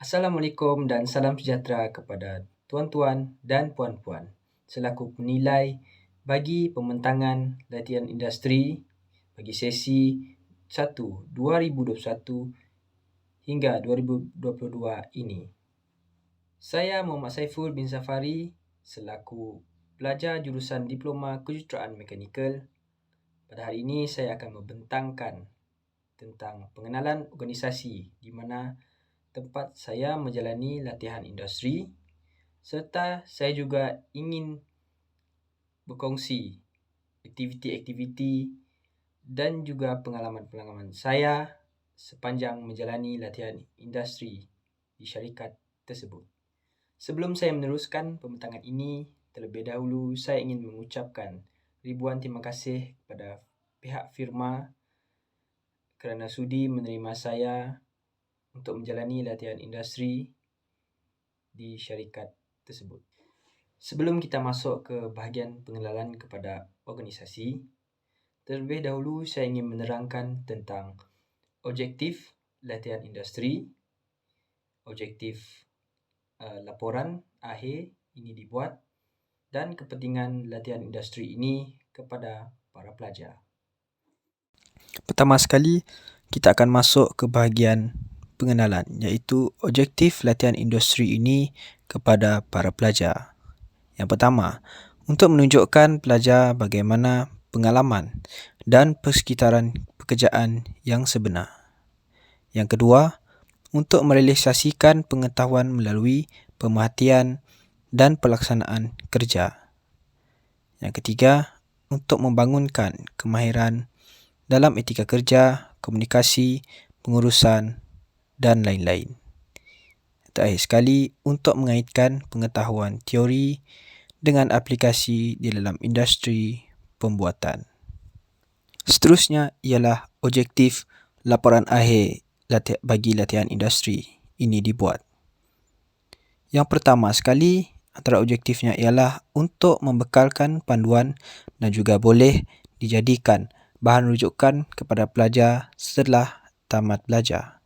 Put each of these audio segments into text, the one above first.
Assalamualaikum dan salam sejahtera kepada tuan-tuan dan puan-puan. Selaku penilai bagi pembentangan latihan industri bagi sesi 1 2021 hingga 2022 ini. Saya Muhammad Saiful bin Safari selaku pelajar jurusan Diploma Kejuruteraan Mekanikal. Pada hari ini saya akan membentangkan tentang pengenalan organisasi di mana tempat saya menjalani latihan industri, serta saya juga ingin berkongsi aktiviti-aktiviti dan juga pengalaman-pengalaman saya sepanjang menjalani latihan industri di syarikat tersebut. Sebelum saya meneruskan pembentangan ini, terlebih dahulu saya ingin mengucapkan ribuan terima kasih kepada pihak firma kerana sudi menerima saya untuk menjalani latihan industri di syarikat tersebut. Sebelum kita masuk ke bahagian pengenalan kepada organisasi, terlebih dahulu saya ingin menerangkan tentang objektif latihan industri, objektif laporan akhir ini dibuat dan kepentingan latihan industri ini kepada para pelajar. Pertama sekali, kita akan masuk ke bahagian pengenalan, iaitu objektif latihan industri ini kepada para pelajar. Yang pertama, untuk menunjukkan pelajar bagaimana pengalaman dan persekitaran pekerjaan yang sebenar. Yang kedua, untuk merealisasikan pengetahuan melalui pemerhatian dan pelaksanaan kerja. Yang ketiga, untuk membangunkan kemahiran dalam etika kerja, komunikasi, pengurusan dan lain-lain. Terakhir sekali, untuk mengaitkan pengetahuan teori dengan aplikasi di dalam industri pembuatan. Seterusnya ialah objektif laporan akhir bagi latihan industri ini dibuat. Yang pertama sekali, antara objektifnya ialah untuk membekalkan panduan dan juga boleh dijadikan bahan rujukan kepada pelajar setelah tamat belajar.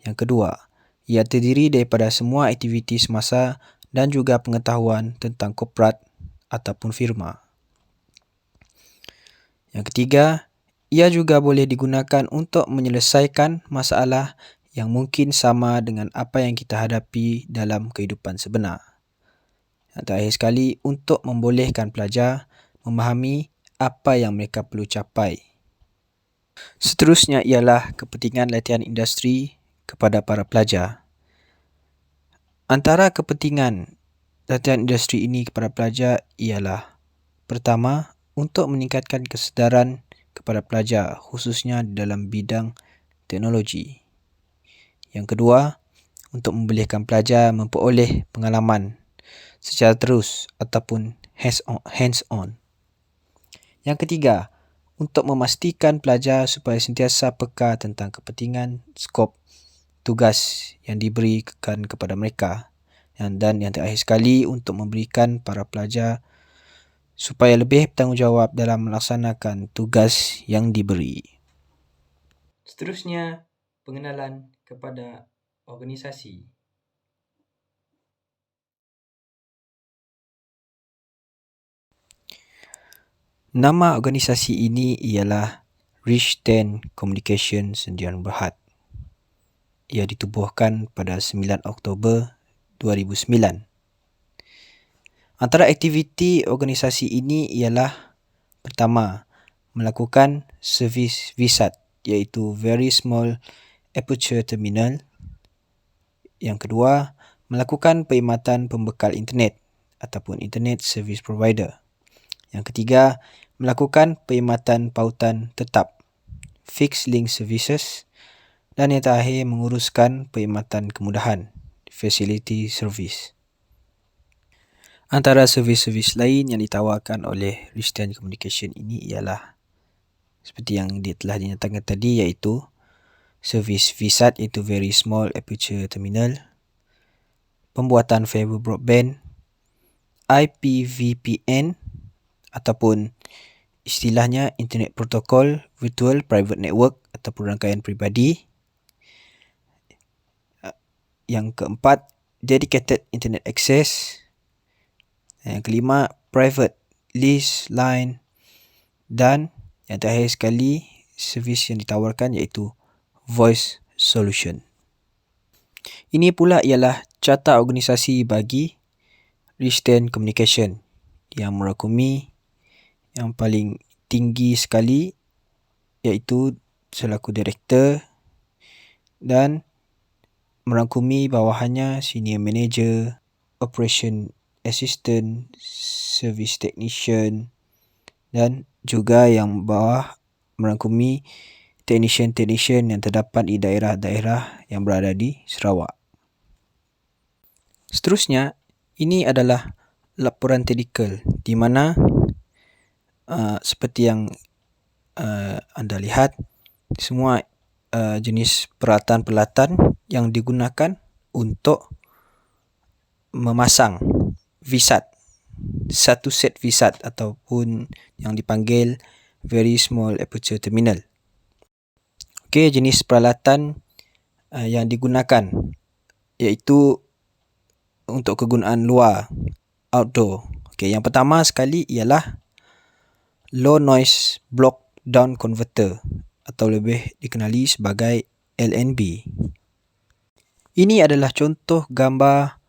Yang kedua, ia terdiri daripada semua aktiviti semasa dan juga pengetahuan tentang korporat ataupun firma. Yang ketiga, ia juga boleh digunakan untuk menyelesaikan masalah yang mungkin sama dengan apa yang kita hadapi dalam kehidupan sebenar. Yang terakhir sekali, untuk membolehkan pelajar memahami apa yang mereka perlu capai. Seterusnya ialah kepentingan latihan industri kepada para pelajar. Antara kepentingan latihan industri ini kepada pelajar ialah: pertama, untuk meningkatkan kesedaran kepada pelajar khususnya dalam bidang teknologi. Yang kedua, untuk membolehkan pelajar memperoleh pengalaman secara terus ataupun hands-on. Yang ketiga, untuk memastikan pelajar supaya sentiasa peka tentang kepentingan, skop, tugas yang diberikan kepada mereka. Dan yang terakhir sekali, untuk memberikan para pelajar supaya lebih bertanggungjawab dalam melaksanakan tugas yang diberi. Seterusnya, pengenalan kepada organisasi. Nama organisasi ini ialah Richten Communication Sdn Bhd. Ia ditubuhkan pada 9 Oktober 2009. Antara aktiviti organisasi ini ialah: pertama, melakukan servis VSAT iaitu Very Small Aperture Terminal. Yang kedua, melakukan perkhidmatan pembekal internet ataupun Internet Service Provider. Yang ketiga, melakukan perkhidmatan pautan tetap, Fixed Link Services. Dan yang terakhir, menguruskan perkhidmatan kemudahan, Facility Service. Antara servis-servis lain yang ditawarkan oleh Richten Communication ini ialah seperti yang telah dinyatakan tadi, iaitu servis VSAT iaitu Very Small Aperture Terminal, pembuatan fiber broadband, IPVPN ataupun istilahnya Internet Protocol Virtual Private Network ataupun rangkaian peribadi, Yang keempat, dedicated internet access. Yang kelima, private list line. Dan yang terakhir sekali, servis yang ditawarkan iaitu voice solution. Ini pula ialah carta organisasi bagi Risten Communication yang merangkumi yang paling tinggi sekali iaitu selaku director dan merangkumi bawahannya senior manager, operation assistant, service technician dan juga yang bawah merangkumi technician yang terdapat di daerah-daerah yang berada di Sarawak. Seterusnya, ini adalah laporan teknikal di mana seperti yang anda lihat, semua jenis peralatan-peralatan yang digunakan untuk memasang VSAT, satu set VSAT ataupun yang dipanggil Very Small Aperture Terminal. Okey, jenis peralatan yang digunakan iaitu untuk kegunaan luar, outdoor. Okey, yang pertama sekali ialah Low Noise Block Down Converter atau lebih dikenali sebagai LNB. Ini adalah contoh gambar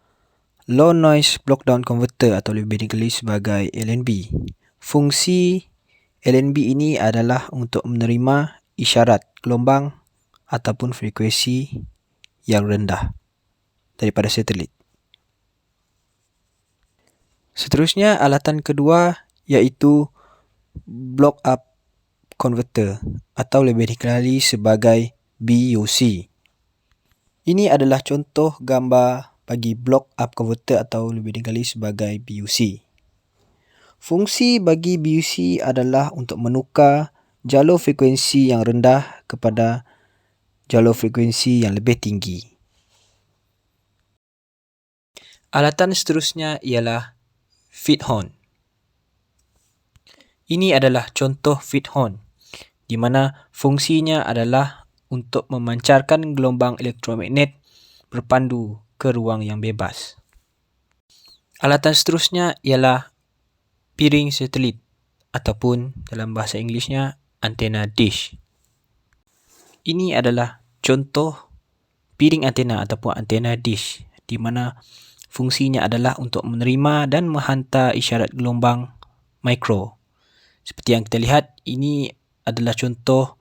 Low Noise Block Down Converter atau lebih dikenali sebagai LNB. Fungsi LNB ini adalah untuk menerima isyarat gelombang ataupun frekuensi yang rendah daripada satelit. Seterusnya, alatan kedua iaitu Block Up Converter atau lebih dikenali sebagai BUC. Ini adalah contoh gambar bagi Block Up Converter atau lebih dikenali sebagai BUC. Fungsi bagi BUC adalah untuk menukar jalur frekuensi yang rendah kepada jalur frekuensi yang lebih tinggi. Alatan seterusnya ialah feed horn. Ini adalah contoh feed horn di mana fungsinya adalah untuk memancarkan gelombang elektromagnet berpandu ke ruang yang bebas. Alatan seterusnya ialah piring satelit ataupun dalam bahasa Inggerisnya antena dish. Ini adalah contoh piring antena ataupun antena dish di mana fungsinya adalah untuk menerima dan menghantar isyarat gelombang mikro. Seperti yang kita lihat, ini adalah contoh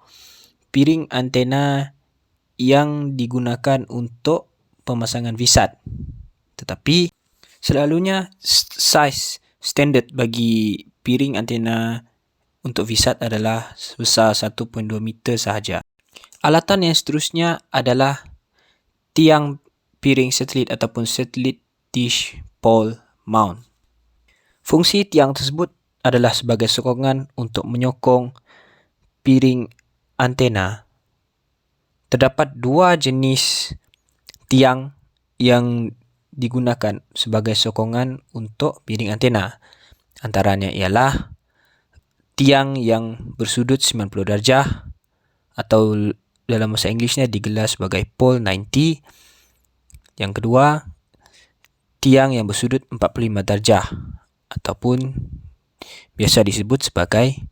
piring antena yang digunakan untuk pemasangan VSAT. Tetapi selalunya saiz standard bagi piring antena untuk VSAT adalah sebesar 1.2 meter sahaja. Alatan yang seterusnya adalah tiang piring satelit ataupun satellite dish pole mount. Fungsi tiang tersebut adalah sebagai sokongan untuk menyokong piring antena. Terdapat dua jenis tiang yang digunakan sebagai sokongan untuk piring antena. Antaranya ialah tiang yang bersudut 90 darjah atau dalam bahasa Inggerisnya digelar sebagai pole 90. Yang kedua, tiang yang bersudut 45 darjah ataupun biasa disebut sebagai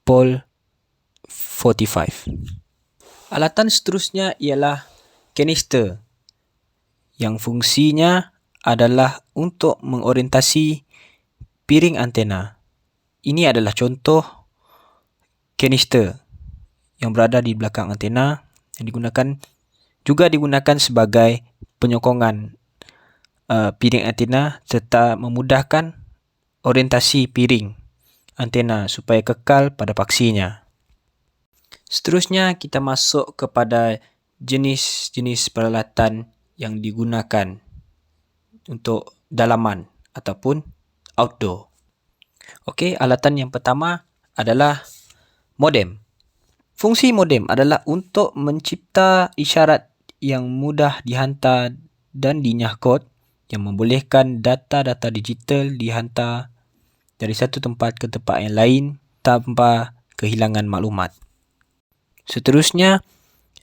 pole 45. Alatan seterusnya ialah kanister yang fungsinya adalah untuk mengorientasi piring antena. Ini adalah contoh kanister yang berada di belakang antena yang digunakan sebagai penyokongan piring antena serta memudahkan orientasi piring antena supaya kekal pada paksinya. Seterusnya kita masuk kepada jenis-jenis peralatan yang digunakan untuk dalaman ataupun outdoor. Okey, alatan yang pertama adalah modem. Fungsi modem adalah untuk mencipta isyarat yang mudah dihantar dan dinyah kod yang membolehkan data-data digital dihantar dari satu tempat ke tempat yang lain tanpa kehilangan maklumat. Seterusnya,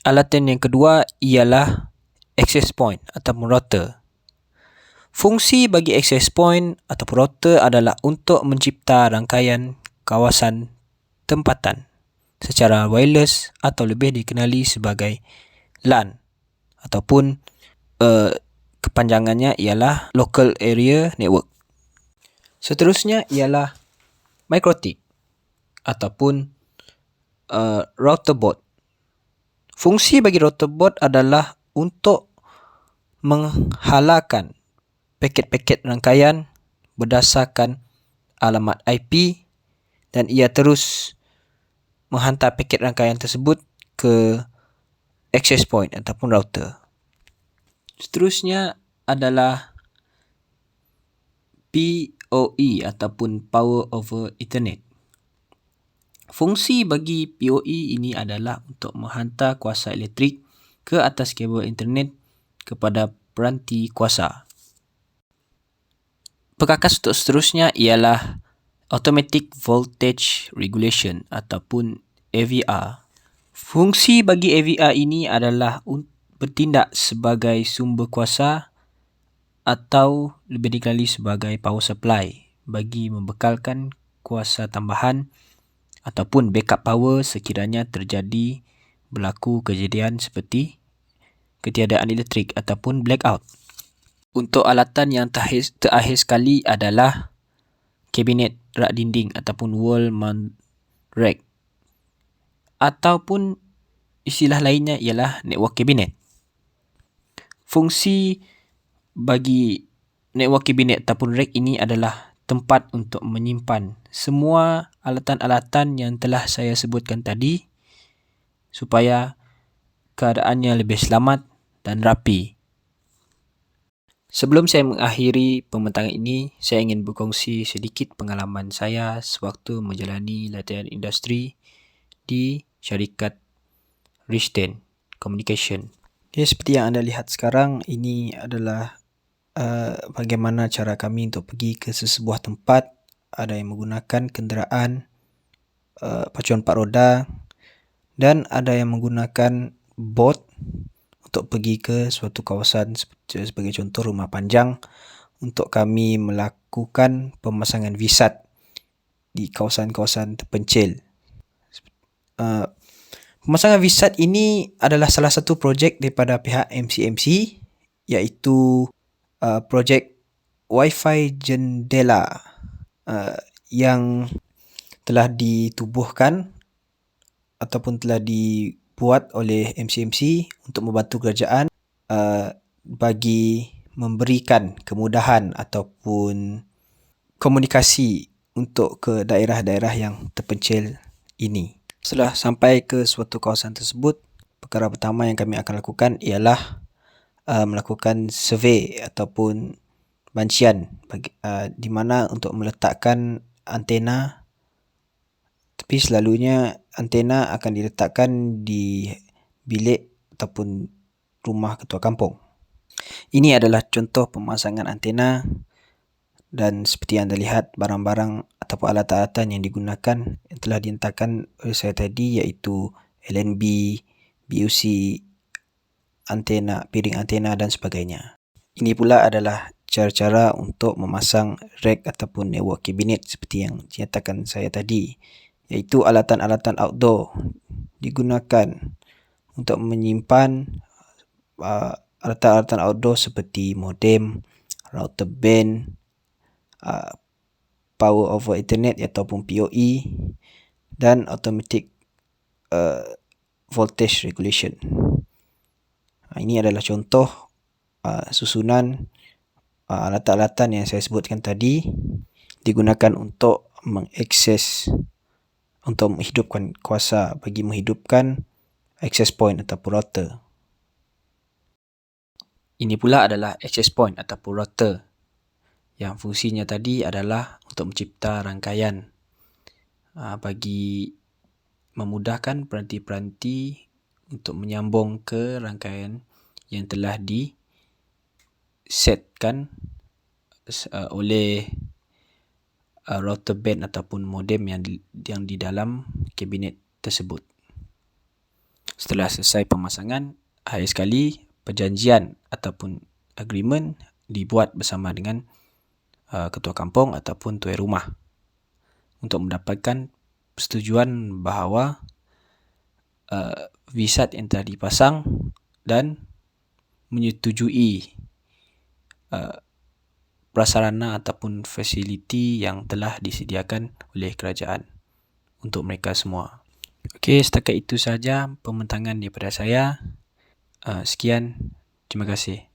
alatan yang kedua ialah access point ataupun router. Fungsi bagi access point ataupun router adalah untuk mencipta rangkaian kawasan tempatan secara wireless atau lebih dikenali sebagai LAN ataupun kepanjangannya ialah Local Area Network. Seterusnya ialah MikroTik ataupun router board. Fungsi bagi router board adalah untuk menghalalkan paket-paket rangkaian berdasarkan alamat IP dan ia terus menghantar paket rangkaian tersebut ke access point ataupun router. Seterusnya adalah PoE ataupun Power over Ethernet. Fungsi bagi PoE ini adalah untuk menghantar kuasa elektrik ke atas kabel internet kepada peranti kuasa. Perkakas untuk seterusnya ialah Automatic Voltage Regulation ataupun AVR. Fungsi bagi AVR ini adalah bertindak sebagai sumber kuasa atau lebih dikenali sebagai power supply bagi membekalkan kuasa tambahan ataupun backup power sekiranya terjadi berlaku kejadian seperti ketiadaan elektrik ataupun blackout. Untuk alatan yang terakhir sekali adalah kabinet rak dinding ataupun wall mount rack ataupun istilah lainnya ialah network cabinet. Fungsi bagi network cabinet ataupun rack ini adalah tempat untuk menyimpan semua alatan-alatan yang telah saya sebutkan tadi supaya keadaannya lebih selamat dan rapi. Sebelum saya mengakhiri pembentangan ini, saya ingin berkongsi sedikit pengalaman saya sewaktu menjalani latihan industri di syarikat Rishten Communication. Okay, seperti yang anda lihat sekarang, ini adalah bagaimana cara kami untuk pergi ke sesebuah tempat. Ada yang menggunakan kenderaan pacuan 4 roda dan ada yang menggunakan bot untuk pergi ke suatu kawasan sebagai contoh Rumah Panjang untuk kami melakukan pemasangan VSAT di kawasan-kawasan terpencil. Pemasangan VSAT ini adalah salah satu projek daripada pihak MCMC iaitu projek Wi-Fi Jendela yang telah ditubuhkan ataupun telah dibuat oleh MCMC untuk membantu kerajaan bagi memberikan kemudahan ataupun komunikasi untuk ke daerah-daerah yang terpencil ini. Setelah sampai ke suatu kawasan tersebut, perkara pertama yang kami akan lakukan ialah melakukan survey ataupun bancian di mana untuk meletakkan antena, tapi selalunya antena akan diletakkan di bilik ataupun rumah ketua kampung. Ini adalah contoh pemasangan antena dan seperti yang anda lihat barang-barang ataupun alat-alatan yang digunakan yang telah dihentakkan oleh saya tadi iaitu LNB, BUC, antena, piring antena dan sebagainya. Ini pula adalah cara-cara untuk memasang rack ataupun network cabinet seperti yang dinyatakan saya tadi, iaitu alatan-alatan outdoor digunakan untuk menyimpan alatan-alatan outdoor seperti modem, router band, power over Ethernet ataupun PoE dan automatic voltage regulation. Ini adalah contoh susunan alatan-alatan yang saya sebutkan tadi digunakan untuk mengakses, untuk menghidupkan kuasa bagi menghidupkan access point ataupun router. Ini pula adalah access point ataupun router yang fungsinya tadi adalah untuk mencipta rangkaian bagi memudahkan peranti-peranti untuk menyambung ke rangkaian yang telah disetkan oleh router band ataupun modem yang di dalam kabinet tersebut. Setelah selesai pemasangan, akhir sekali perjanjian ataupun agreement dibuat bersama dengan ketua kampung ataupun tuan rumah untuk mendapatkan persetujuan bahawa visat yang telah dipasang dan menyetujui prasarana ataupun fasiliti yang telah disediakan oleh kerajaan untuk mereka semua. Okey, setakat itu saja pembentangan daripada saya. Sekian, terima kasih.